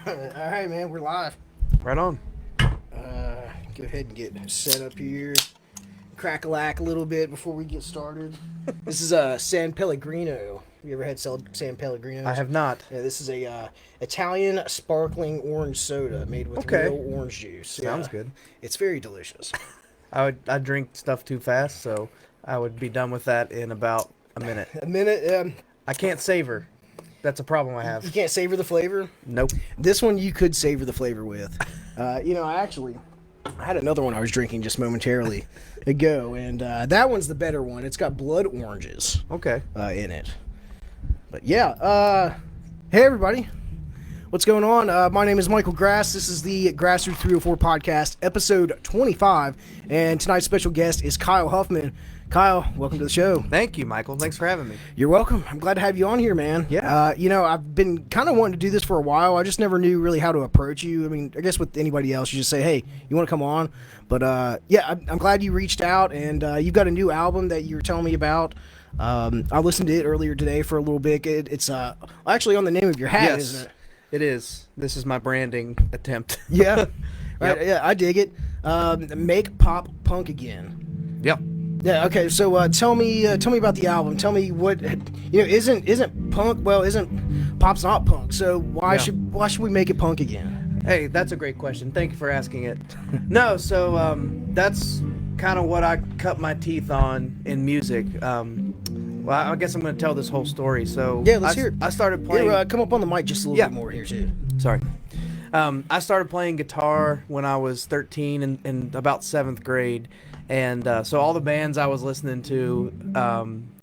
All right, man, we're live. Right on. Go ahead and get set up here. Crack-a-lack a little bit before we get started. This is San Pellegrino. Have you ever had San Pellegrino? I have not. Yeah, this is a Italian sparkling orange soda made with real orange juice. Sounds good. It's very delicious. I drink stuff too fast, so I would be done with that in about a minute. A minute. I can't savor. That's a problem I have. You can't savor the flavor? Nope. This one you could savor the flavor with. I had another one I was drinking just momentarily ago, and that one's the better one. It's got blood oranges in it. But yeah, hey everybody. What's going on? My name is Michael Grass. This is the Grassroots 304 podcast, episode 25, and tonight's special guest is Kyle Huffman. Kyle, welcome to the show. Thank you, Michael. Thanks for having me. You're welcome. I'm glad to have you on here, man. Yeah. I've been kind of wanting to do this for a while. I just never knew really how to approach you. I mean, I guess with anybody else, you just say, hey, you want to come on? But, I'm glad you reached out, and you've got a new album that you were telling me about. I listened to it earlier today for a little bit. It's actually on the name of your hat, isn't it? It is. This is my branding attempt. Yeah. Right. Yep. Yeah, I dig it. Make pop punk again. Yep. Yeah. Okay. So tell me about the album. Tell me what isn't punk. Well, isn't pop's not punk. So why should we make it punk again? Hey, that's a great question. Thank you for asking it. No, so that's kind of what I cut my teeth on in music. Well, I guess I'm going to tell this whole story. So yeah, let's hear it. I started playing. Here, come up on the mic just a little bit more here too. Sorry. I started playing guitar when I was 13 in about 7th grade. And so all the bands I was listening to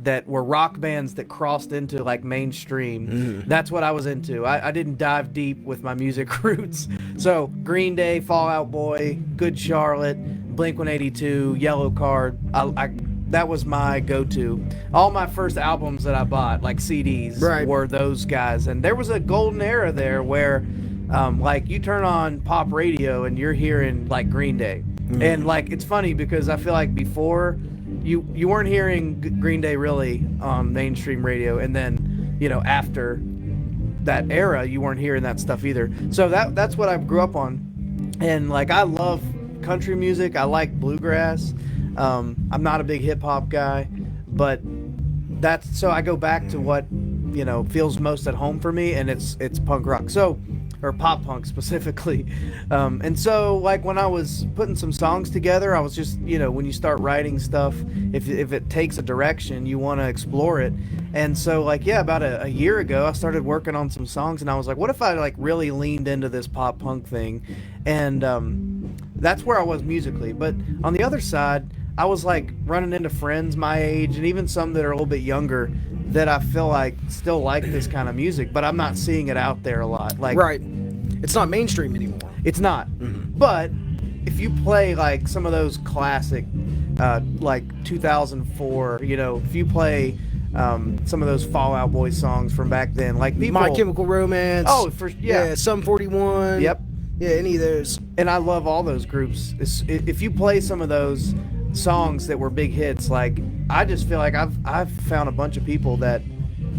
that were rock bands that crossed into like mainstream, that's what I was into. I didn't dive deep with my music roots. So Green Day, Fall Out Boy, Good Charlotte, Blink-182, Yellow Card, that was my go-to. All my first albums that I bought, like CDs, were those guys. And there was a golden era there where like you turn on pop radio and you're hearing like Green Day. And like it's funny because I feel like before you weren't hearing Green Day really on mainstream radio, and then after that era you weren't hearing that stuff either. So that's what I grew up on, and like I love country music. I like bluegrass. I'm not a big hip hop guy, but so I go back to what feels most at home for me, and it's punk rock. Or pop punk specifically. And so like when I was putting some songs together, I was just, when you start writing stuff, if it takes a direction, you want to explore it. And so like, about a year ago, I started working on some songs, and I was like, what if I like really leaned into this pop punk thing? And that's where I was musically. But on the other side, I was like running into friends my age, and even some that are a little bit younger, that I feel like still like this kind of music, but I'm not seeing it out there a lot. Like, right. It's not mainstream anymore. It's not. But if you play like some of those classic, like 2004, if you play some of those Fall Out Boy songs from back then, like people, My Chemical Romance. Oh, Sum 41. Yep. Yeah, any of those. And I love all those groups. If you play some of those songs that were big hits, like I just feel like I've found a bunch of people that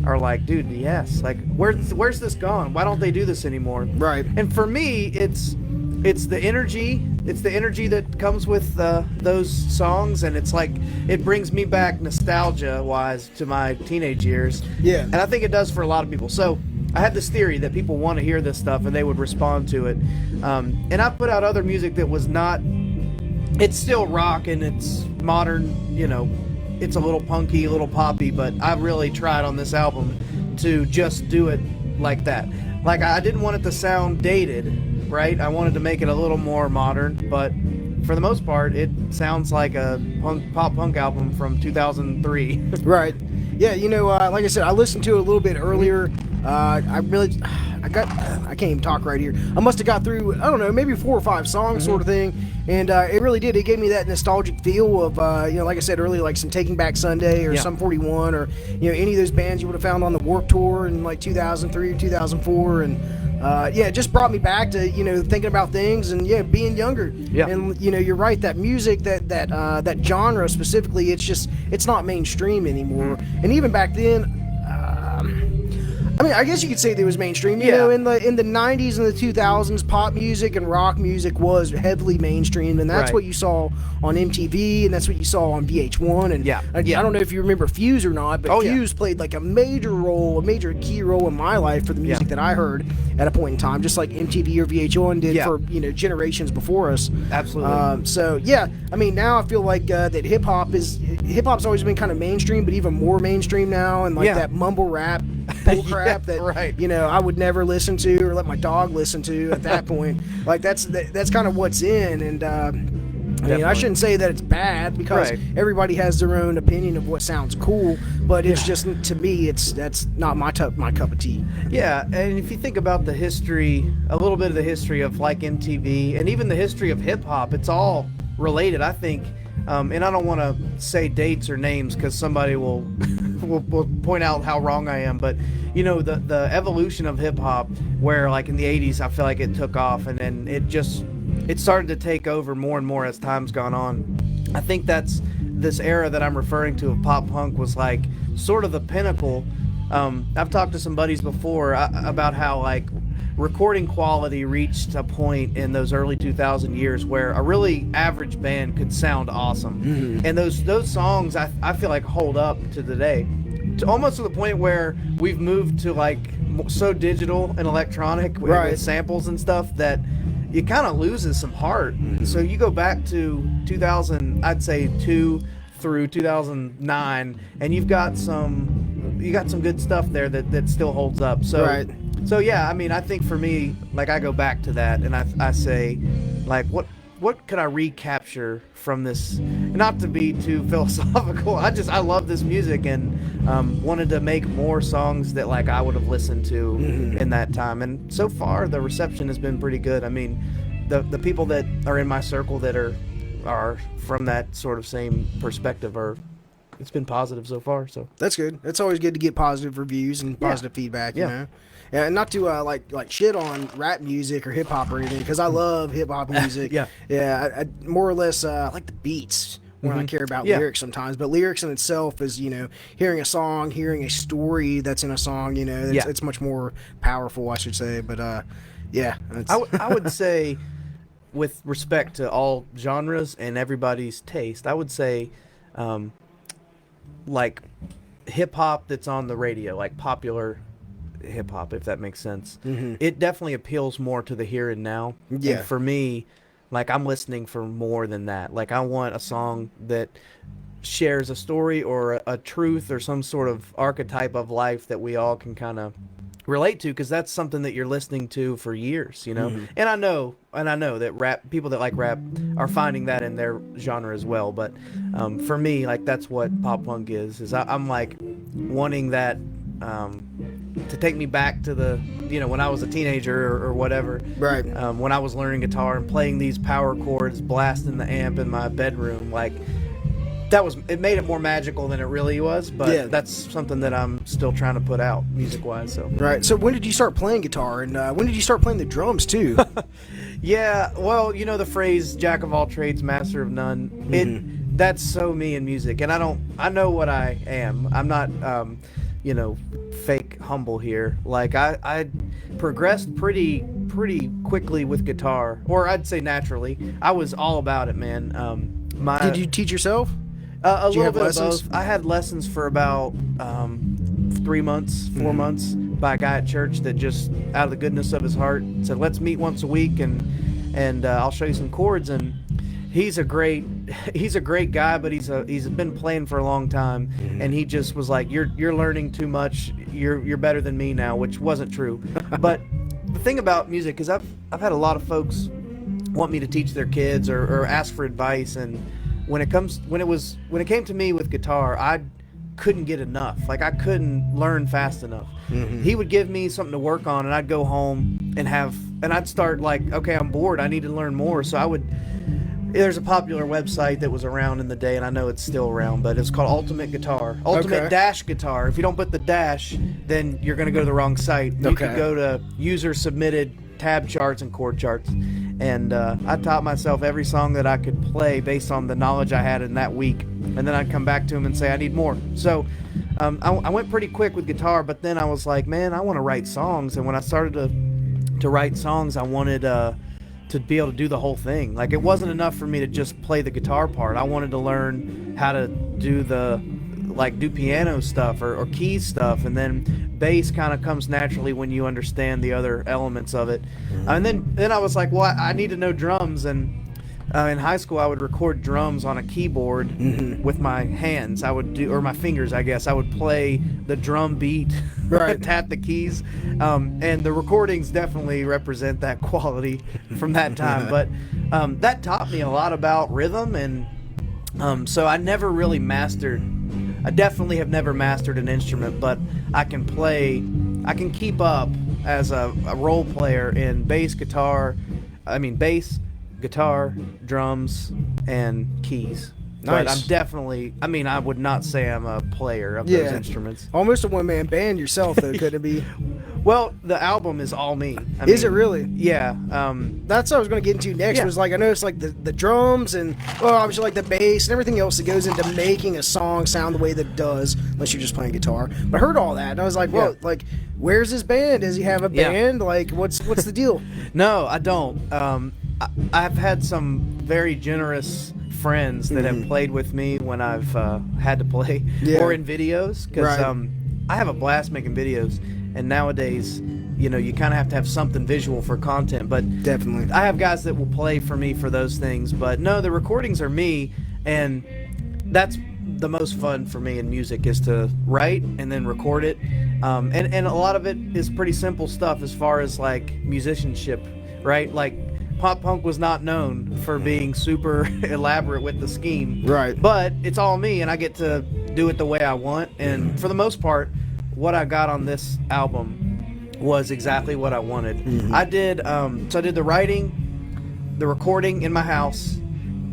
are like, dude, yes, like where's this gone? Why don't they do this anymore? Right. And for me, it's the energy that comes with those songs, and it's like it brings me back nostalgia wise to my teenage years. Yeah. And I think it does for a lot of people. So I had this theory that people want to hear this stuff and they would respond to it. And I put out other music that was not. It's still rock and it's modern, it's a little punky, a little poppy, but I really tried on this album to just do it like that. Like I didn't want it to sound dated, right? I wanted to make it a little more modern, but for the most part, it sounds like a pop punk album from 2003. Right. Yeah, like I said, I listened to it a little bit earlier. I can't even talk right here. I must have got through, I don't know, maybe 4 or 5 songs sort of thing. And it really did. It gave me that nostalgic feel of, like I said earlier, like some Taking Back Sunday or Sum 41 or, any of those bands you would have found on the Warped Tour in like 2003 or 2004. And, it just brought me back to, thinking about things and, being younger. Yeah. And, you're right, that music, that genre specifically, it's not mainstream anymore. And even back then, I mean, I guess you could say that it was mainstream. You know, in the 90s and the 2000s, pop music and rock music was heavily mainstream, and that's what you saw on MTV, and that's what you saw on VH1. And I don't know if you remember Fuse or not, but Fuse played like a major key role in my life for the music that I heard at a point in time, just like MTV or VH1 did for generations before us. Absolutely. So yeah, I mean, now I feel like that hip hop's always been kind of mainstream, but even more mainstream now, and like that mumble rap bull crap that I would never listen to or let my dog listen to at that point. Like that's kind of what's in, and I mean, I shouldn't say that it's bad, because everybody has their own opinion of what sounds cool, but it's just, to me, that's not my cup of tea. Yeah, and if you think about the history, a little bit of the history of like MTV, and even the history of hip hop, it's all related, I think. And I don't want to say dates or names because somebody will point out how wrong I am, but the evolution of hip hop, where like in the 80s I feel like it took off, and then it started to take over more and more as time's gone on. I think that's this era that I'm referring to of pop punk was like sort of the pinnacle. I've talked to some buddies before about how like recording quality reached a point in those early 2000 years where a really average band could sound awesome. And those songs I feel like hold up to today, almost to the point where we've moved to like so digital and electronic with samples and stuff that it kind of loses some heart. So you go back to 2000, I'd say 2 through 2009, and you got some good stuff there that still holds up. So yeah, I mean, I think for me, like I go back to that and I say, like, what could I recapture from this? Not to be too philosophical, I love this music, and wanted to make more songs that like I would have listened to in that time. And so far, the reception has been pretty good. I mean, the people that are in my circle that are from that sort of same perspective it's been positive so far. So that's good. It's always good to get positive reviews and positive feedback. You know. Yeah, and not to like shit on rap music or hip hop or anything, because I love hip hop music. I more or less like the beats when I care about lyrics sometimes. But lyrics in itself is, hearing a song, hearing a story that's in a song. It's much more powerful, I should say. But I would say, with respect to all genres and everybody's taste, I would say, like hip hop that's on the radio, like popular hip hop, if that makes sense. It definitely appeals more to the here and now. And for me, like I'm listening for more than that. Like I want a song that shares a story or a truth or some sort of archetype of life that we all can kind of relate to, because that's something that you're listening to for years, And I know that people that like rap are finding that in their genre as well. But for me, like that's what pop punk is I'm like wanting that to take me back to the when I was a teenager or whatever, when I was learning guitar and playing these power chords, blasting the amp in my bedroom. Like it made it more magical than it really was, but that's something that I'm still trying to put out music wise. So when did you start playing guitar, and when did you start playing the drums too? Well, the phrase jack of all trades, master of none, that's so me in music, and I know what I am. I'm not fake humble here. Like I progressed pretty quickly with guitar, or I'd say naturally. I was all about it, man. Did you teach yourself? A little bit of both. I had lessons for about 3 months, 4 months by a guy at church that just out of the goodness of his heart said, let's meet once a week and I'll show you some chords. And he's a great guy, but he's been playing for a long time, and he just was like, you're learning too much, you're better than me now, which wasn't true. But the thing about music is I've had a lot of folks want me to teach their kids or ask for advice, and when it came to me with guitar, I couldn't get enough. Like I couldn't learn fast enough. He would give me something to work on, and I'd go home and I'd start like, okay, I'm bored, I need to learn more. So there's a popular website that was around in the day, and I know it's still around, but it's called Ultimate Guitar. Ultimate Dash Guitar. If you don't put the dash, then you're going to go to the wrong site. You could go to user-submitted tab charts and chord charts. And I taught myself every song that I could play based on the knowledge I had in that week. And then I'd come back to him and say, I need more. So I went pretty quick with guitar, but then I was like, man, I want to write songs. And when I started to write songs, I wanted to be able to do the whole thing. Like, it wasn't enough for me to just play the guitar part. I wanted to learn how to do do piano stuff or keys stuff, and then bass kind of comes naturally when you understand the other elements of it. And then I was like, well, I need to know drums. And in high school, I would record drums on a keyboard with my hands. Or my fingers, I guess. I would play the drum beat, right. tap the keys, and the recordings definitely represent that quality from that time. But that taught me a lot about rhythm, and so I never really mastered. I definitely have never mastered an instrument, but I can keep up as a role player in bass, guitar, drums, and keys. Nice. But I'm definitely, I would not say I'm a player of those instruments. Almost a one-man band yourself, though, could it be? Well, the album is all me. Is it really? Yeah. That's what I was going to get into next, was like, I noticed like the drums and, well, obviously like the bass and everything else that goes into making a song sound the way that it does, unless you're just playing guitar. But I heard all that, and I was like, well, like, where's his band? Does he have a band? Like, what's the deal? No, I don't. I've had some very generous friends that have played with me when I've had to play or in videos, because I have a blast making videos, and nowadays you kind of have to have something visual for content. But definitely I have guys that will play for me for those things, but no, the recordings are me, and that's the most fun for me in music, is to write and then record it, and a lot of it is pretty simple stuff as far as like musicianship, right? Like, pop punk was not known for being super elaborate with the scheme. Right. But it's all me, and I get to do it the way I want. And for the most part, what I got on this album was exactly what I wanted. I did the writing, the recording in my house,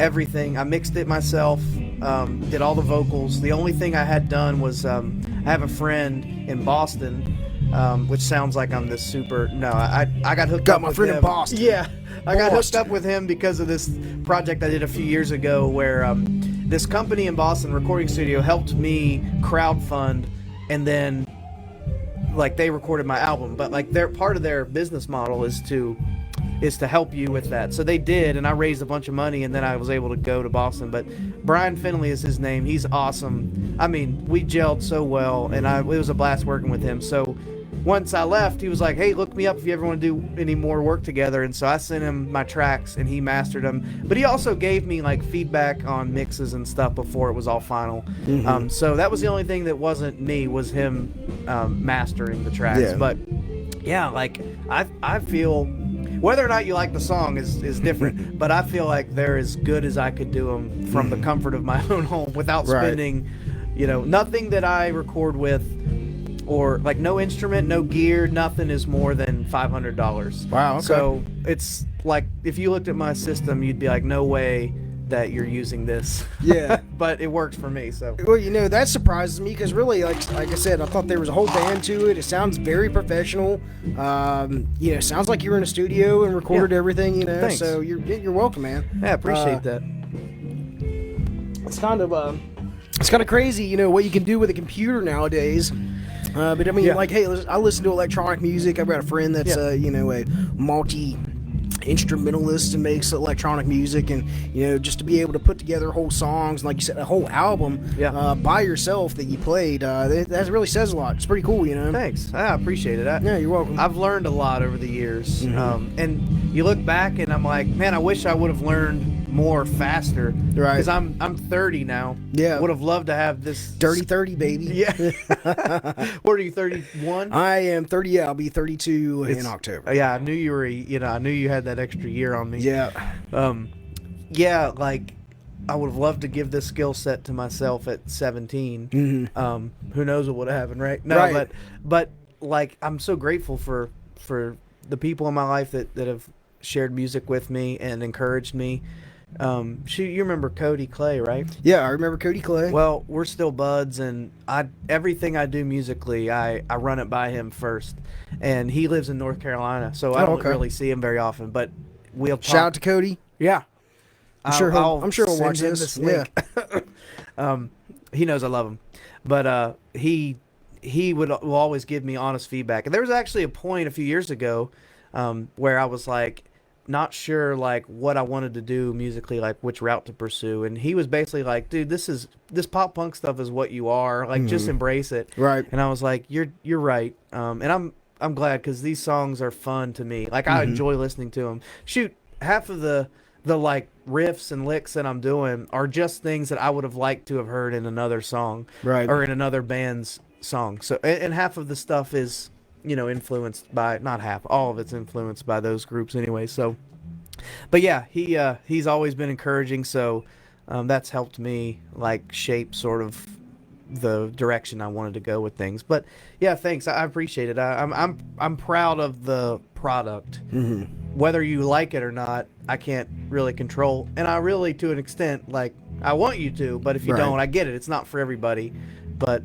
everything. I mixed it myself, did all the vocals. The only thing I had done was I have a friend in Boston, which sounds like I'm this super... No, I got hooked up with him. Got my friend in Boston. Yeah. I got hooked up with him because of this project I did a few years ago where this company in Boston, recording studio, helped me crowdfund, and then like they recorded my album. But like part of their business model is to help you with that. So they did, and I raised a bunch of money, and then I was able to go to Boston. But Brian Finley is his name. He's awesome. We gelled so well, and it was a blast working with him. So once I left, he was like, hey, look me up if you ever want to do any more work together. And so I sent him my tracks, and he mastered them. But he also gave me like feedback on mixes and stuff before it was all final. So that was the only thing that wasn't me, was him mastering the tracks. Yeah. But yeah, like I feel, whether or not you like the song is different, but I feel like they're as good as I could do them from the comfort of my own home without spending, nothing that I record with, or like no instrument, no gear, nothing is more than $500. Wow. Okay. So it's like, if you looked at my system, you'd be like, no way that you're using this. Yeah. But it works for me. So well, that surprises me, because really, like I said, I thought there was a whole band to it. It sounds very professional. Sounds like you were in a studio and recorded everything. Thanks. So you're welcome, man. yeah, I appreciate that. It's kind of crazy, what you can do with a computer nowadays. But like, hey, I listen to electronic music. I've got a friend that's a multi-instrumentalist and makes electronic music, and just to be able to put together whole songs, and like you said, a whole album by yourself that you played, that really says a lot. It's pretty cool. Thanks. I appreciate it. Yeah, you're welcome. I've learned a lot over the years, and you look back and I'm like, man, I wish I would have learned more faster. Right. Because I'm 30 now. Yeah. Would have loved to have this dirty 30, baby. Yeah. What are you, 31? I am 30. Yeah, I'll be 32 in October. Yeah, I knew you were. I knew you had that extra year on me. Yeah. Yeah, like, I would have loved to give this skill set to myself at 17. Who knows what would have happened, right? No, right. But like, I'm so grateful for the people in my life that have shared music with me and encouraged me. You remember Cody Clay, right? Yeah, I remember Cody Clay. Well, we're still buds, and everything I do musically, I run it by him first. And he lives in North Carolina, so I don't really see him very often. But we'll talk. Shout out to Cody. Yeah, I'm sure he'll watch send him this. link. He knows I love him, but he will always give me honest feedback. And there was actually a point a few years ago where I was like not sure like what I wanted to do musically, like which route to pursue. And he was basically like, "Dude, this pop punk stuff is what you are. Like, just embrace it." Right. And I was like, "You're right." And I'm glad because these songs are fun to me. Like, I enjoy listening to them. Shoot, half of the like riffs and licks that I'm doing are just things that I would have liked to have heard in another song, Right. or in another band's song. So, and half of the stuff is, influenced by, not half, all of it's influenced by those groups anyway. So, but yeah, he's always been encouraging. So, that's helped me like shape sort of the direction I wanted to go with things. But yeah, thanks. I appreciate it. I'm proud of the product. Whether you like it or not, I can't really control. And I really, to an extent, like, I want you to, but if you don't, I get it. It's not for everybody. But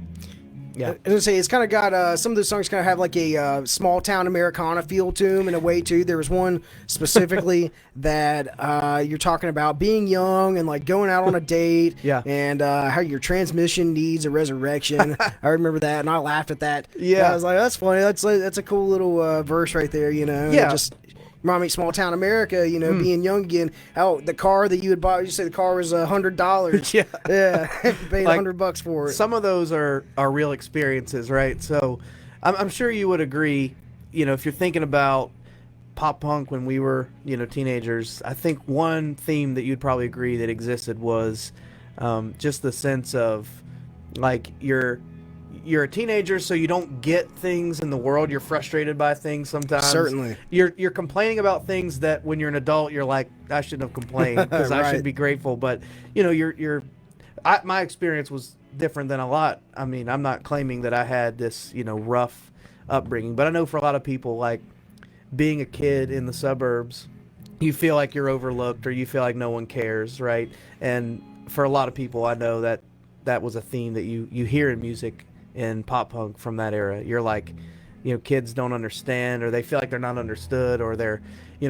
yeah, I was gonna say, it's kind of got some of those songs kind of have like a small town Americana feel to them in a way too. There was one specifically that you're talking about being young and like going out on a date, and how your transmission needs a resurrection. I remember that, and I laughed at that. Yeah, I was like, that's funny. That's a cool little verse right there. Yeah, just remind me of small town America, being young again. How the car that you had bought, you say the car was $100. Yeah, paid like, $100 for it. Some of those are real experiences, right? So I'm sure you would agree, if you're thinking about pop punk when we were, teenagers, I think one theme that you'd probably agree that existed was just the sense of like you're a teenager, so you don't get things in the world. You're frustrated by things sometimes. Certainly. You're complaining about things that when you're an adult, you're like, I shouldn't have complained because I should be grateful. But, my experience was different than a lot. I mean, I'm not claiming that I had this, rough upbringing. But I know for a lot of people, like, being a kid in the suburbs, you feel like you're overlooked or you feel like no one cares, right? And for a lot of people, I know that was a theme that you hear in music in pop punk from that era. You're like, kids don't understand, or they feel like they're not understood, or they're,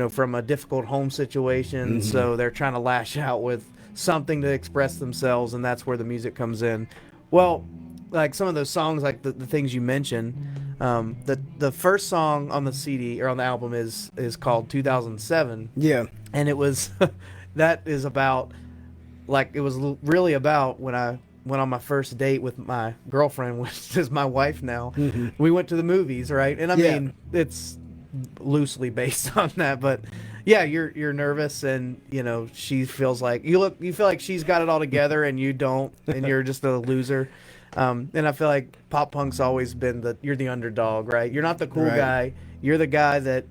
from a difficult home situation, so they're trying to lash out with something to express themselves, and that's where the music comes in. Well, like some of those songs, like the things you mentioned, the first song on the CD or on the album is called 2007. Yeah. And it was, that is about, like, it was really about when I went on my first date with my girlfriend, which is my wife now. We went to the movies, right? And I mean, it's loosely based on that, but yeah, you're nervous, and she feels like you feel like she's got it all together, and you don't, and you're just a loser. And I feel like pop punk's always been you're the underdog, right? You're not the cool guy. You're the guy that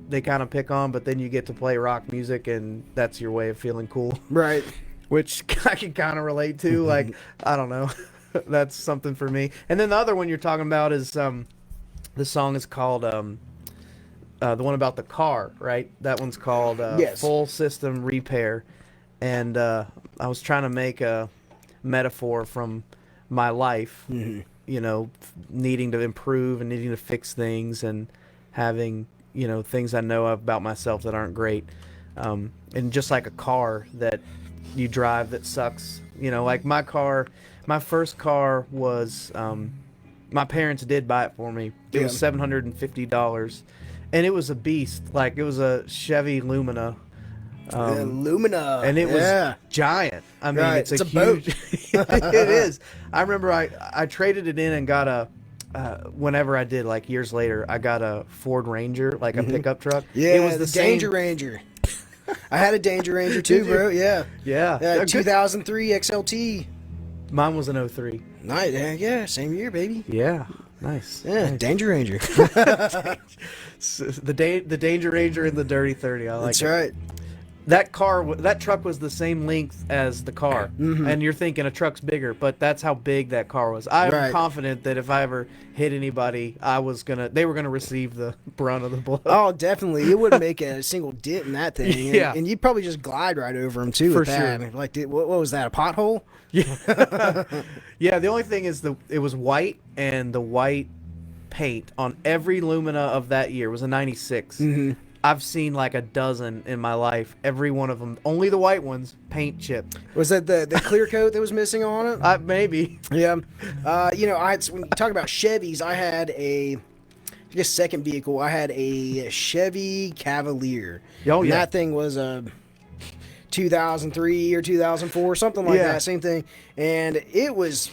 they kind of pick on, but then you get to play rock music, and that's your way of feeling cool, right? Which I can kind of relate to. Like, I don't know. That's something for me. And then the other one you're talking about is the song is called the one about the car, right? That one's called Full System Repair. And I was trying to make a metaphor from my life, needing to improve and needing to fix things and having, things I know about myself that aren't great. And just like a car that you drive that sucks, like my first car was, my parents did buy it for me. It was $750, and it was a beast. Like, it was a Chevy Lumina. Lumina. And it was giant. I mean, it's a huge boat. It is. I remember I traded it in and got whenever I did, like years later, I got a Ford Ranger, like a pickup truck. Yeah, it was the Danger Ranger. I had a Danger Ranger too, bro. Yeah. 2003 XLT. Mine was an 03. Nice. Yeah, same year, baby. Yeah. Nice. Yeah, nice. Danger Ranger. The Danger Ranger and the Dirty 30. I like That's it. right. That truck was the same length as the car, and you're thinking a truck's bigger, but that's how big that car was. I'm confident that if I ever hit anybody, they were gonna receive the brunt of the blow. Oh, definitely. You wouldn't make a single dent in that thing. And you'd probably just glide right over them too. For sure. Like, what was that? A pothole? Yeah. Yeah. The only thing is it was white, and the white paint on every Lumina of that year was a 96. I've seen like a dozen in my life. Every one of them, only the white ones, paint chipped. Was that the clear coat that was missing on it? Maybe. Yeah. You know, when you talk about Chevys, I had I guess second vehicle. I had a Chevy Cavalier. Oh, and yeah. that thing was a 2003 or 2004, something like that. Same thing. And it was,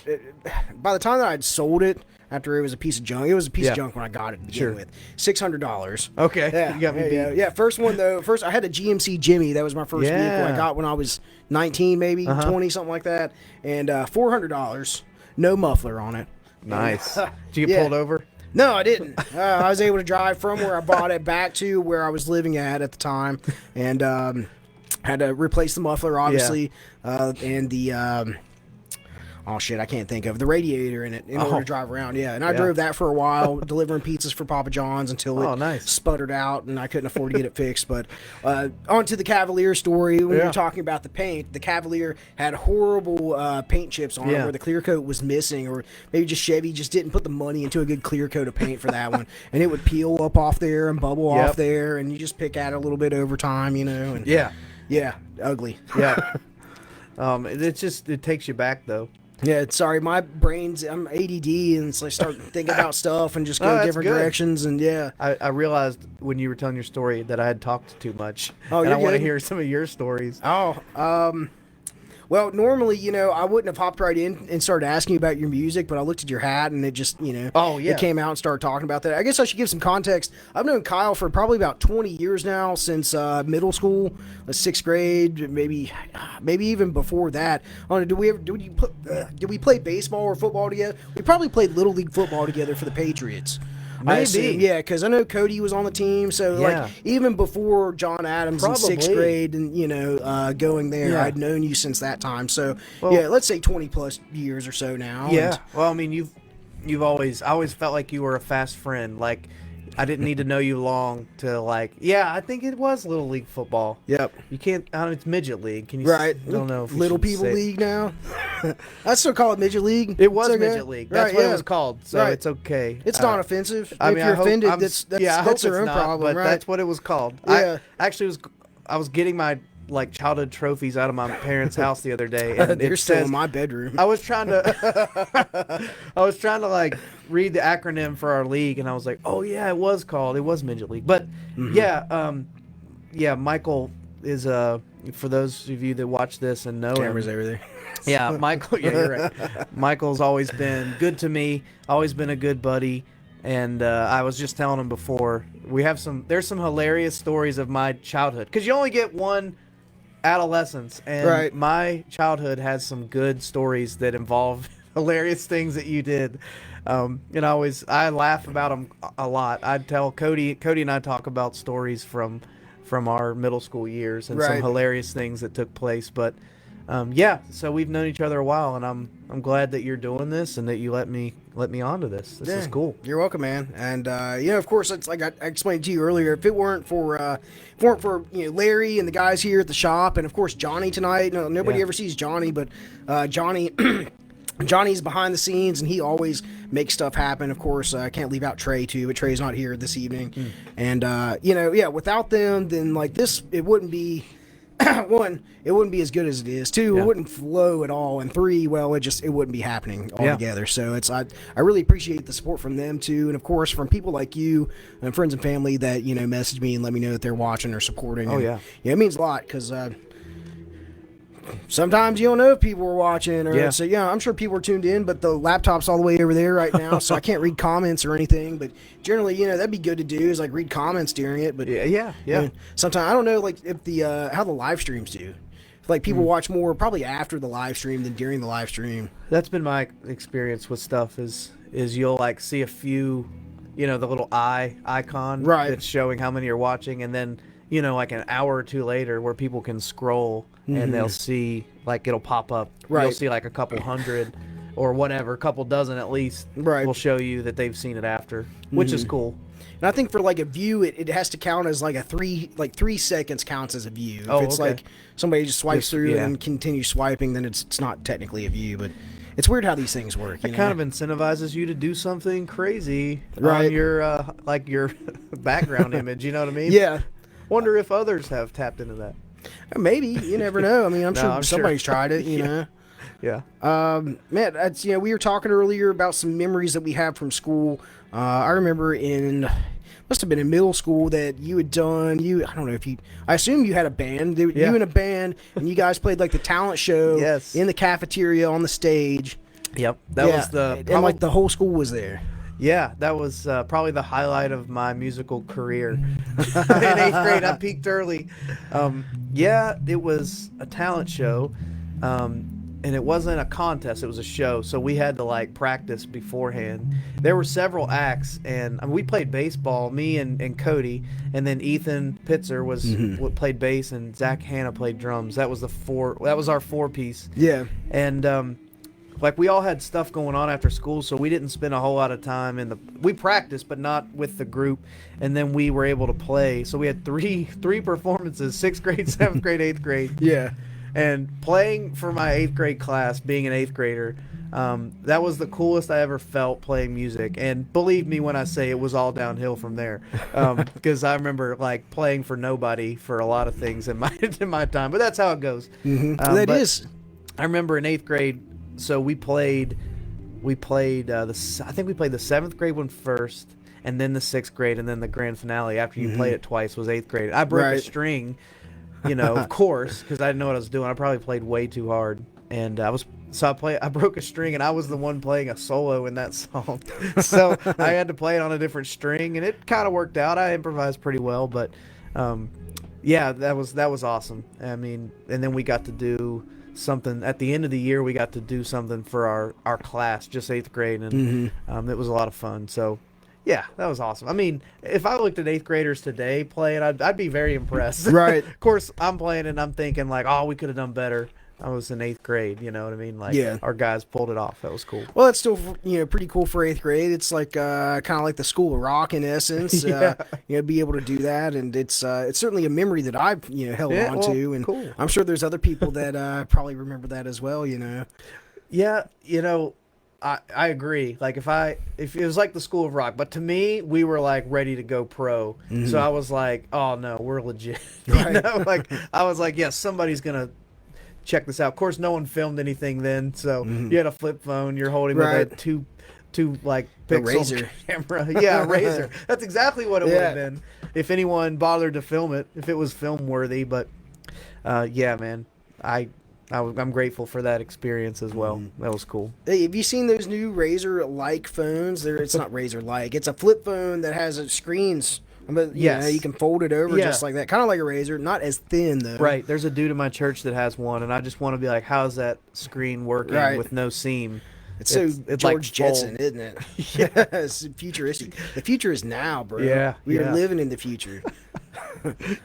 by the time that I'd sold it, after it was a piece of junk. It was a piece of junk when I got it to begin with. $600. Okay. Yeah. You got me beat. Yeah. First one though. First I had a GMC Jimmy. That was my first vehicle I got when I was 19, maybe 20, something like that. And $400. No muffler on it. Nice. Did you get pulled over? No, I didn't. I was able to drive from where I bought it back to where I was living at the time, and had to replace the muffler, obviously, and the oh shit, I can't think of the radiator in it in order to drive around. Yeah, and I drove that for a while, delivering pizzas for Papa John's until it sputtered out, and I couldn't afford to get it fixed. But on to the Cavalier story. When you're talking about the paint, the Cavalier had horrible paint chips on it where the clear coat was missing, or maybe just Chevy just didn't put the money into a good clear coat of paint for that one, and it would peel up off there and bubble off there, and you just pick at it a little bit over time, you know. And yeah, ugly. Yeah. It takes you back though. Yeah, sorry, my brain's, I'm ADD, and so I start thinking about stuff and just go different directions, and I realized when you were telling your story that I had talked too much, and I want to hear some of your stories. Well, normally, you know, I wouldn't have hopped right in and started asking you about your music, but I looked at your hat and it just, you know, it came out and started talking about that. I guess I should give some context. I've known Kyle for probably about 20 years now, since middle school, sixth grade, maybe even before that. I don't know, did we play baseball or football together? We probably played Little League football together for the Patriots. Maybe. Yeah, because I know Cody was on the team, so like even before John Adams in sixth grade and, you know, going there, I'd known you since that time. So, let's say 20 plus years or so now. Yeah. Well, I mean, I always felt like you were a fast friend. Like, I didn't need to know you long to like, I think it was Little League football. Yep. You can't, it's midget league. Can you I don't know if Little People League now. I still call it midget league. It was midget league. That's what it was called. So it's okay. It's not offensive. I mean, if you're offended, that's their own problem, but that's what it was called. Yeah. I was getting my like childhood trophies out of my parents' house the other day, and they're still in my bedroom. I was trying to like read the acronym for our league, and I was like, oh yeah, it was midget league. But Michael is for those of you that watch this and know Cameras him, everything. Yeah, Michael. Yeah, you're right. Michael's always been good to me. Always been a good buddy. And I was just telling him before, there's some hilarious stories of my childhood, because you only get one adolescence, and my childhood has some good stories that involve hilarious things that you did. And I laugh about them a lot. I'd tell Cody and I talk about stories from our middle school years and some hilarious things that took place. But so we've known each other a while, and I'm glad that you're doing this and that you let me onto this. This is cool. You're welcome, man. And of course, it's like I explained to you earlier. If it weren't for Larry and the guys here at the shop, and of course Johnny tonight. No, nobody ever sees Johnny, but Johnny. Johnny's behind the scenes, and he always makes stuff happen. Of course, I can't leave out Trey too, but Trey's not here this evening. And without them, then like this, it wouldn't be. One, it wouldn't be as good as it is. Two, it wouldn't flow at all. And three, well, it wouldn't be happening altogether. So I really appreciate the support from them too, and of course from people like you and friends and family that message me and let me know that they're watching or supporting. It means a lot, because sometimes you don't know if people are watching, or so I'm sure people are tuned in, but the laptop's all the way over there right now, so I can't read comments or anything. But generally, that'd be good to do, is like read comments during it. But sometimes I don't know, like if the how the live streams do. Like people watch more probably after the live stream than during the live stream. That's been my experience with stuff. Is you'll like see a few, the little icon that's showing how many are watching, and then like an hour or two later where people can scroll and they'll see, like, it'll pop up. You'll see like a couple hundred or whatever, a couple dozen at least will show you that they've seen it after, which is cool. And I think for like a view, it has to count as like 3 seconds counts as a view. If it's like somebody just swipes through and continues swiping, then it's not technically a view. But it's weird how these things work. It kind of incentivizes you to do something crazy on your your background image. You know what I mean? Yeah. Wonder if others have tapped into that. Maybe, you never know. I mean, I'm No, sure I'm somebody's sure. tried it, you know. Yeah. Man, that's, we were talking earlier about some memories that we have from school. I remember must have been in middle school that you had done, I don't know if I assume you had a band. You and a band, and you guys played like the talent show Yes. in the cafeteria on the stage. Yep. That was and like the whole school was there. Yeah, that was probably the highlight of my musical career. In 8th grade, I peaked early. Yeah, it was a talent show, and it wasn't a contest. It was a show, so we had to like practice beforehand. There were several acts, and we played baseball, me and Cody, and then Ethan Pitzer what played bass, and Zach Hanna played drums. That was our 4-piece. Yeah. And like we all had stuff going on after school, so we didn't spend a whole lot of time we practiced, but not with the group, and then we were able to play. So we had three performances: 6th grade, 7th grade, 8th grade. Yeah. And playing for my 8th grade class, being an 8th grader, that was the coolest I ever felt playing music. And believe me when I say it was all downhill from there, because I remember like playing for nobody for a lot of things in my time. But that's how it goes. Mm-hmm. I remember in 8th grade. So we played I think we played the 7th grade one first, and then the 6th grade, and then the grand finale after you played it twice was 8th grade. I broke a string, of course, because I didn't know what I was doing. I probably played way too hard, and I broke a string, and I was the one playing a solo in that song. So I had to play it on a different string, and it kind of worked out. I improvised pretty well, but yeah, that was awesome. I mean, and then we got to do something at the end of the year. We got to do something for our class, just 8th grade, and it was a lot of fun. So yeah, that was awesome. I mean, if I looked at 8th graders today playing, I'd be very impressed. Right. Of course, I'm playing and I'm thinking like, oh, we could have done better. I was in 8th grade, you know what I mean? Like, our guys pulled it off. That was cool. Well, it's still, pretty cool for 8th grade. It's like kind of like the School of Rock in essence. Be able to do that, and it's certainly a memory that I've held on to, and cool. I'm sure there's other people that probably remember that as well. Yeah, I agree. Like if it was like the School of Rock, but to me, we were like ready to go pro. So I was like, oh no, we're legit. Right. Like I was like, yes, somebody's gonna check this out. Of course, no one filmed anything then, so you had a flip phone. You're holding with a two like pixel razor camera. Yeah, a razor. That's exactly what it would have been if anyone bothered to film it, if it was film worthy. But yeah, man, I'm grateful for that experience as well. That was cool. Hey, have you seen those new Razor-like phones? It's not Razor-like. It's a flip phone that has screens. But you can fold it over just like that, kind of like a razor, not as thin though. Right. There's a dude in my church that has one, and I just want to be like, how's that screen working with no seam? It's George like Jetson, isn't it? Yeah, it's futuristic. The future is now, bro. Yeah, we are living in the future.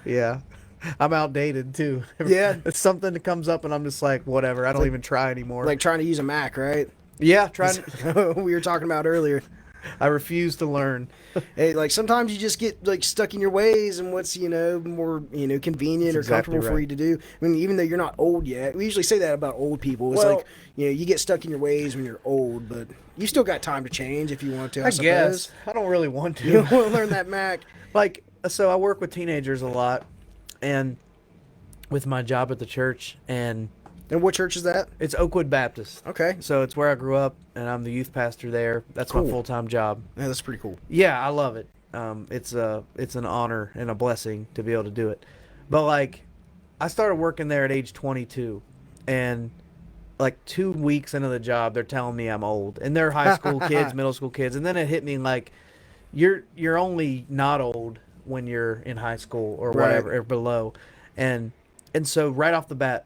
Yeah. I'm outdated too. Yeah. It's something that comes up and I'm just like, whatever. I don't even try anymore. Like trying to use a Mac, right? Yeah, we were talking about earlier. I refuse to learn. Hey, like sometimes you just get like stuck in your ways and what's more convenient or comfortable for you to do. I mean, even though you're not old yet, we usually say that about old people. It's like you get stuck in your ways when you're old, but you still got time to change if you want to. I suppose. Guess I don't really want to. You don't want to learn that Mac. Like, so I work with teenagers a lot, and with my job at the church, and what church is that? It's Oakwood Baptist. Okay. So it's where I grew up, and I'm the youth pastor there. That's my full-time job. Yeah, that's pretty cool. Yeah, I love it. It's an honor and a blessing to be able to do it. But like, I started working there at age 22, and like 2 weeks into the job, they're telling me I'm old, and they're high school kids, middle school kids, and then it hit me like, you're only not old when you're in high school or whatever or below, and so right off the bat,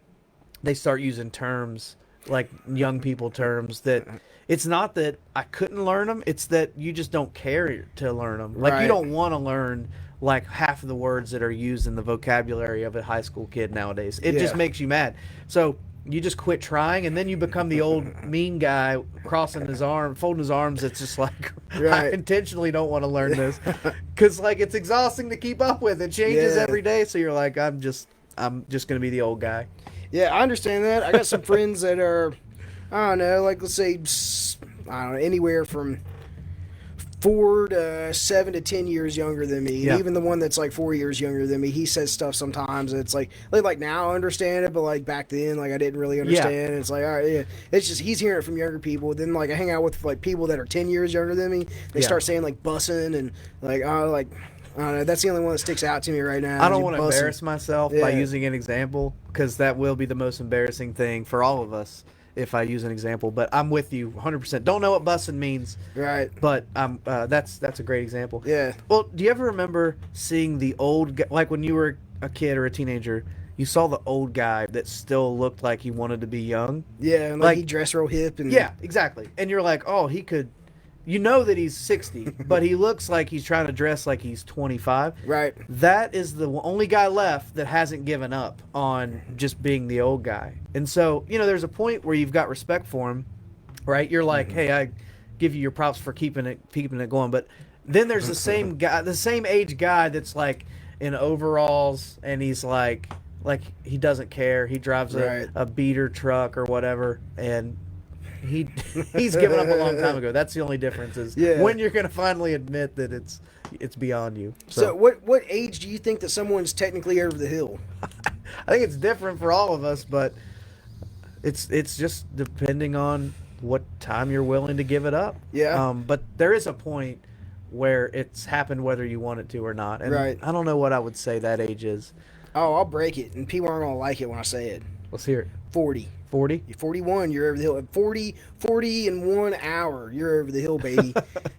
they start using terms like young people terms that it's not that I couldn't learn them. It's that you just don't care to learn them. Like you don't want to learn like half of the words that are used in the vocabulary of a high school kid nowadays. It just makes you mad. So you just quit trying, and then you become the old mean guy folding his arms. It's just like, I intentionally don't want to learn this because like it's exhausting to keep up with. It changes every day. So you're like, I'm just going to be the old guy. Yeah, I understand that. I got some friends that are, I don't know, like let's say, I don't know, anywhere from 4 to 7 to 10 years younger than me. Yeah. Even the one that's like 4 years younger than me, he says stuff sometimes. It's like now I understand it, but like back then, like I didn't really understand. It's like, all right, yeah. It's just he's hearing it from younger people. Then like I hang out with like people that are 10 years younger than me. They start saying like bussin' and like I don't know. That's the only one that sticks out to me right now. I don't want to embarrass myself by using an example, because that will be the most embarrassing thing for all of us if I use an example. But I'm with you 100%. Don't know what bussin' means. Right. But that's a great example. Yeah. Well, do you ever remember seeing the old guy, like when you were a kid or a teenager, you saw the old guy that still looked like he wanted to be young? Yeah, and like he dressed real hip. And yeah, exactly. And you're like, oh, he could... You know that he's 60, but he looks like he's trying to dress like he's 25. Right. That is the only guy left that hasn't given up on just being the old guy. And so, there's a point where you've got respect for him, right? You're like, hey, I give you your props for keeping it going. But then there's the same guy, the same age guy that's like in overalls, and he's like he doesn't care. He drives a beater truck or whatever, and he's given up a long time ago. That's the only difference is when you're going to finally admit that it's beyond you. So what age do you think that someone's technically over the hill? I think it's different for all of us, but it's just depending on what time you're willing to give it up. Yeah. But there is a point where it's happened whether you want it to or not. And right. I don't know what I would say that age is. Oh, I'll break it, and people aren't going to like it when I say it. Let's hear it. 40. 40? 41, you're over the hill. At 40 in 1 hour, you're over the hill, baby.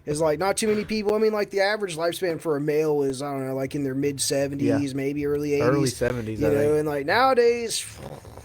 It's like not too many people. I mean, like the average lifespan for a male is, I don't know, like in their mid-70s, maybe early 80s. Early 70s, you know, and like nowadays,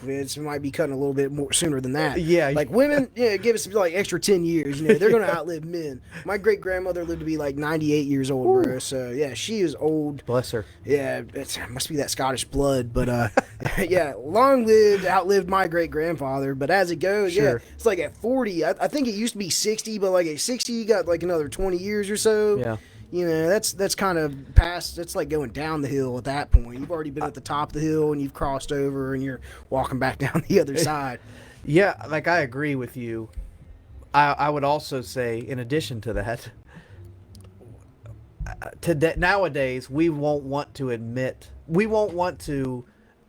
it might be cutting a little bit more sooner than that. Yeah. Like women, give us like extra 10 years. They're going to outlive men. My great-grandmother lived to be like 98 years old, bro. So, yeah, she is old. Bless her. Yeah, it must be that Scottish blood. But, yeah, long-lived, outlived my great-grandfather. But as it goes, it's like at 40, I think it used to be 60, but like at 60, you got like another 20 years or so. Yeah. That's kind of past. It's like going down the hill at that point. You've already been at the top of the hill and you've crossed over and you're walking back down the other side. Yeah, like I agree with you. I would also say, in addition to that, nowadays we won't want to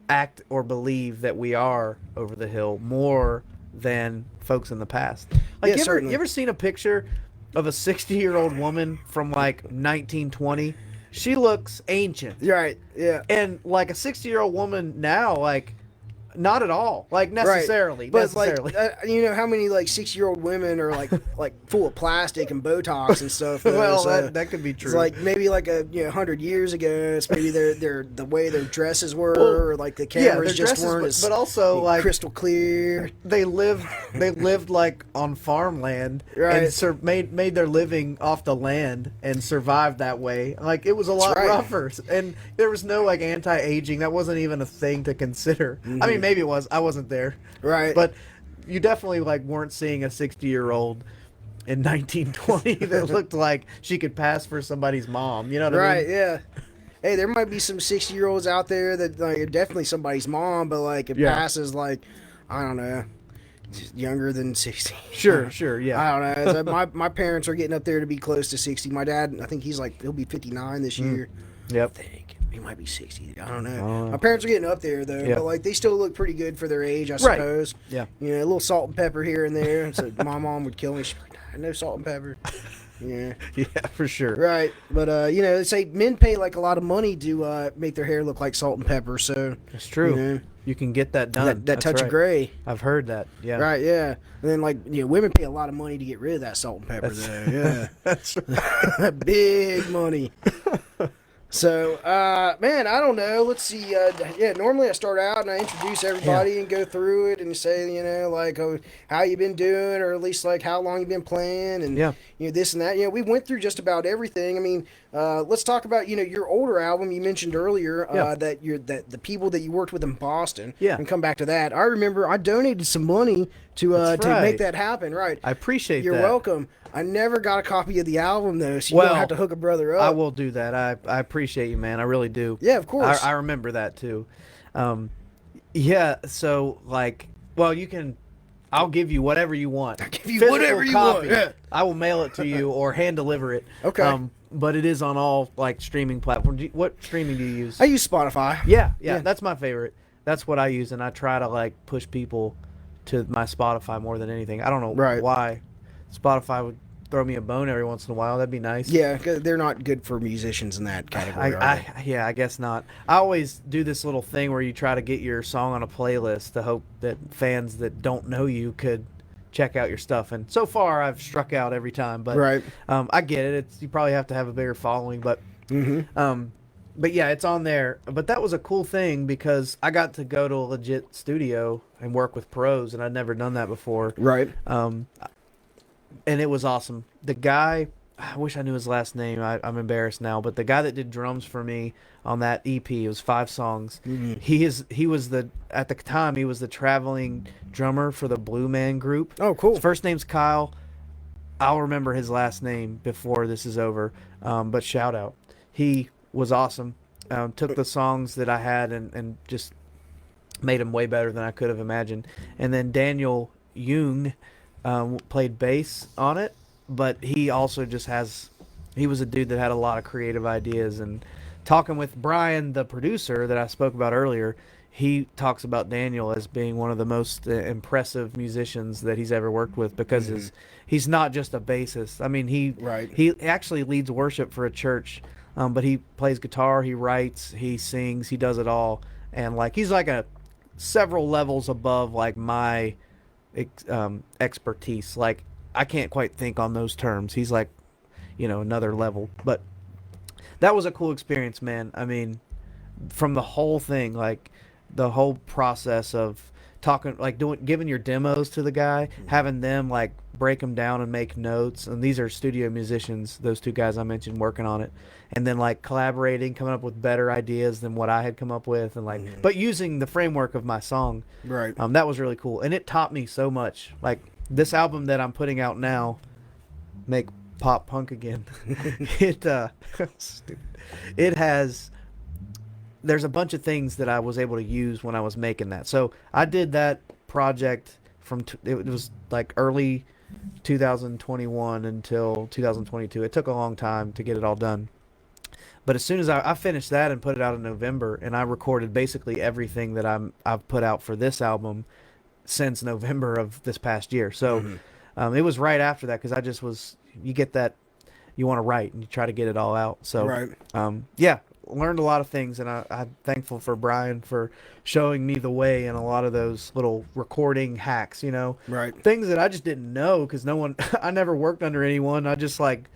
act or believe that we are over the hill more than folks in the past. Like, you ever seen a picture of a 60-year-old woman from like 1920? She looks ancient. Right, yeah. And like a 60-year-old woman now, like, not at all, like necessarily. Right. But like, how many like 60-year-old women are like full of plastic and Botox and stuff. Well, that could be true. It's like maybe like 100 years ago, it's maybe their the way their dresses were, or like the cameras just weren't as, but also like crystal clear. They lived like on farmland, right? And made their living off the land and survived that way. Like it was a lot rougher, and there was no like anti-aging. That wasn't even a thing to consider. Mm-hmm. I mean, maybe it was. I wasn't there. Right. But you definitely like weren't seeing a 60-year-old in 1920 that looked like she could pass for somebody's mom. You know what I mean? Right, yeah. Hey, there might be some 60-year-olds out there that like, are definitely somebody's mom, but like it passes like, I don't know, younger than 60. Sure, yeah. I don't know. My parents are getting up there to be close to 60. My dad, I think he'll be 59 this year. Yep. I think. He might be 60. I don't know. My parents are getting up there, though. But, like, they still look pretty good for their age, I suppose. Yeah. A little salt and pepper here and there. So my mom would kill me. She'd be like, no salt and pepper. Yeah. Yeah, for sure. Right. But, they say men pay, like, a lot of money to make their hair look like salt and pepper. So that's true. You can get that done. That touch of gray. I've heard that. Yeah. Right, yeah. And then, like, women pay a lot of money to get rid of that salt and pepper, though. Yeah. That's right. Big money. So, man, I don't know. Let's see. Normally I start out and I introduce everybody and go through it and say, like, how you been doing, or at least like how long you been playing, and this and that. We went through just about everything. I mean, let's talk about your older album. You mentioned earlier that the people that you worked with in Boston. Yeah. And come back to that. I remember I donated some money to make that happen. Right. I appreciate that. You're welcome. I never got a copy of the album, though, so you don't have to hook a brother up. I will do that. I appreciate you, man. I really do. Yeah, of course. I remember that, too. So, like, well, you can I'll give you whatever you want. I'll give you Physical whatever you copy. want. Yeah. I will mail it to you or hand deliver it. Okay. But it is on all like streaming platforms. What streaming do you use? I use Spotify. Yeah, that's my favorite. That's what I use, and I try to like push people to my Spotify more than anything. I don't know why Spotify would throw me a bone every once in a while. That'd be nice. Yeah, 'cause they're not good for musicians in that category. I guess not. I always do this little thing where you try to get your song on a playlist to hope that fans that don't know you could check out your stuff. And so far, I've struck out every time. But I get it. You probably have to have a bigger following, but but yeah, it's on there. But that was a cool thing because I got to go to a legit studio and work with pros, and I'd never done that before. Right. And it was awesome. The guy, I wish I knew his last name. I'm embarrassed now, but the guy that did drums for me on that EP, it was 5 songs. He was at the time he was the traveling drummer for the Blue Man group. Oh, cool. His first name's Kyle. I'll remember his last name before this is over. But shout out. He was awesome. Took the songs that I had and just made them way better than I could have imagined. And then Daniel Jung played bass on it, but he also he was a dude that had a lot of creative ideas. And talking with Brian, the producer that I spoke about earlier, he talks about Daniel as being one of the most impressive musicians that he's ever worked with because he's not just a bassist. I mean, he actually leads worship for a church, but he plays guitar, he writes, he sings, he does it all. And like he's like several levels above like my expertise. Like I can't quite think on those terms. He's like, another level. But that was a cool experience, man. I mean, from the whole thing, like the whole process of talking, like giving your demos to the guy, having them like break them down and make notes. And these are studio musicians, those 2 guys I mentioned working on it. And then like collaborating, coming up with better ideas than what I had come up with, and like, but using the framework of my song. Right. That was really cool, and it taught me so much. Like this album that I'm putting out now, Make Pop Punk Again. It has. There's a bunch of things that I was able to use when I was making that. So I did that project it was like early 2021 until 2022. It took a long time to get it all done. But as soon as I finished that and put it out in November, and I recorded basically everything that I've put out for this album since November of this past year. So it was right after that because you get that, you want to write and you try to get it all out. So learned a lot of things, and I'm thankful for Brian for showing me the way in a lot of those little recording hacks, things that I just didn't know because I never worked under anyone. I just like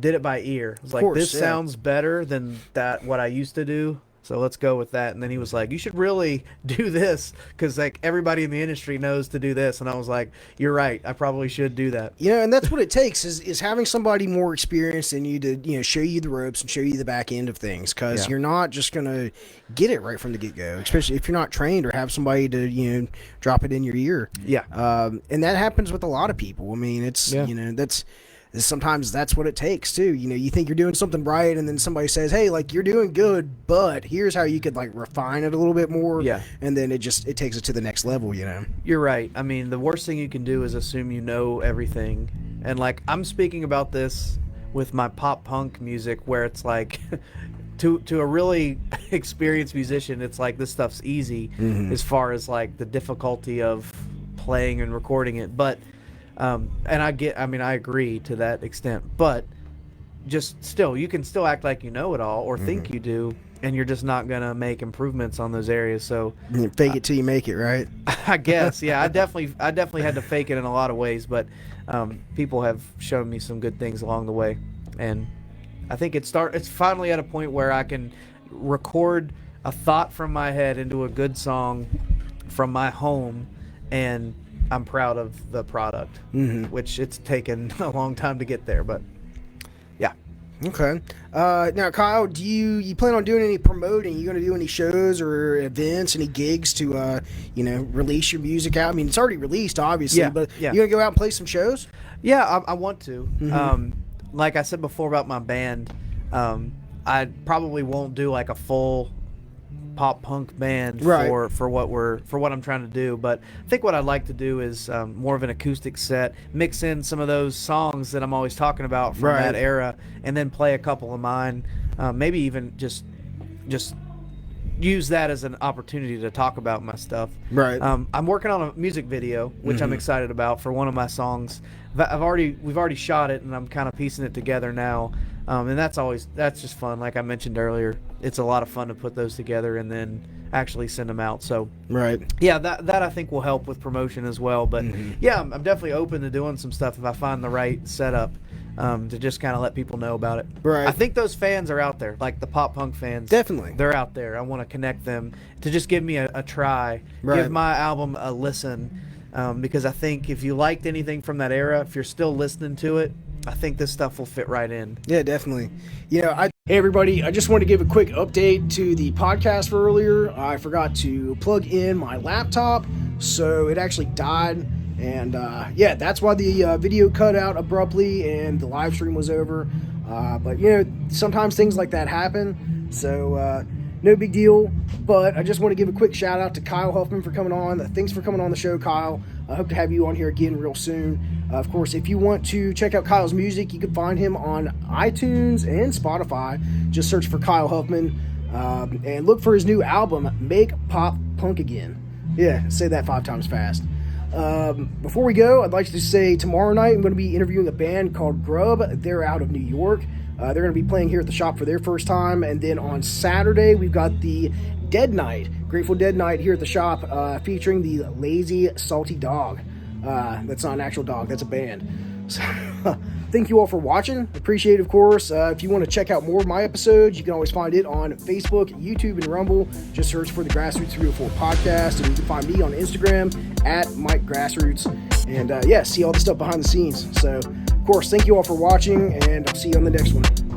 did it by ear. I was like, this sounds better than what I used to do, so let's go with that. And then he was like, you should really do this because like everybody in the industry knows to do this. And I was like, you're right, I probably should do that. And that's what it takes is having somebody more experienced than you to show you the ropes and show you the back end of things, because you're not just gonna get it right from the get-go, especially if you're not trained or have somebody to drop it in your ear. And that happens with a lot of people. I mean, it's sometimes that's what it takes too. You think you're doing something right, and then somebody says, hey, like, you're doing good, but here's how you could like refine it a little bit more. And then it takes it to the next level. You're right. I mean, the worst thing you can do is assume you know everything. And like, I'm speaking about this with my pop punk music, where it's like to a really experienced musician, it's like this stuff's easy as far as like the difficulty of playing and recording it. But and I agree to that extent, but just still, you can still act like you know it all or think you do, and you're just not going to make improvements on those areas. So fake it till you make it, right? I guess. Yeah, I definitely had to fake it in a lot of ways, but people have shown me some good things along the way. And I think it's finally at a point where I can record a thought from my head into a good song from my home, and I'm proud of the product, which it's taken a long time to get there, but yeah. Okay. Now, Kyle, do you plan on doing any promoting? You going to do any shows or events, any gigs to, release your music out? I mean, it's already released, obviously, but you going to go out and play some shows? Yeah, I want to. Like I said before about my band, I probably won't do like a full pop punk band Right. for what I'm trying to do. But I think what I'd like to do is more of an acoustic set, mix in some of those songs that I'm always talking about from Right. that era, and then play a couple of mine. Maybe even just use that as an opportunity to talk about my stuff. Right. I'm working on a music video, which I'm excited about, for one of my songs. We've already shot it, and I'm kind of piecing it together now. And that's just fun. Like I mentioned earlier, it's a lot of fun to put those together and then actually send them out. So Right. yeah, that I think will help with promotion as well. But yeah, I'm definitely open to doing some stuff if I find the right setup. To just kind of let people know about it. Right. I think those fans are out there, like the pop punk fans. Definitely. They're out there. I want to connect them to just give me a try, Right. give my album a listen, because I think if you liked anything from that era, if you're still listening to it, I think this stuff will fit right in. Yeah, definitely. Hey everybody, I just wanted to give a quick update to the podcast for earlier. I forgot to plug in my laptop, so it actually died. And yeah, that's why the video cut out abruptly and the live stream was over. But sometimes things like that happen, so no big deal. But I just want to give a quick shout out to Kyle Huffman for coming on. Thanks for coming on the show, Kyle. I hope to have you on here again real soon. Of course, if you want to check out Kyle's music, you can find him on iTunes and Spotify. Just search for Kyle Huffman and look for his new album, Make Pop Punk Again. Yeah, say that 5 times fast. Before we go, I'd like to say tomorrow night I'm going to be interviewing a band called Grub. They're out of New York. They're going to be playing here at the shop for their first time. And then on Saturday, we've got the Dead Night, Grateful Dead Night here at the shop, featuring the Lazy Salty Dog. That's not an actual dog, that's a band. So, thank you all for watching. Appreciate it, of course. If you want to check out more of my episodes, you can always find it on Facebook, YouTube, and Rumble. Just search for the Grassroots 304 podcast, and you can find me on Instagram at Mike Grassroots. And yeah, see all the stuff behind the scenes. So, of course, thank you all for watching, and I'll see you on the next one.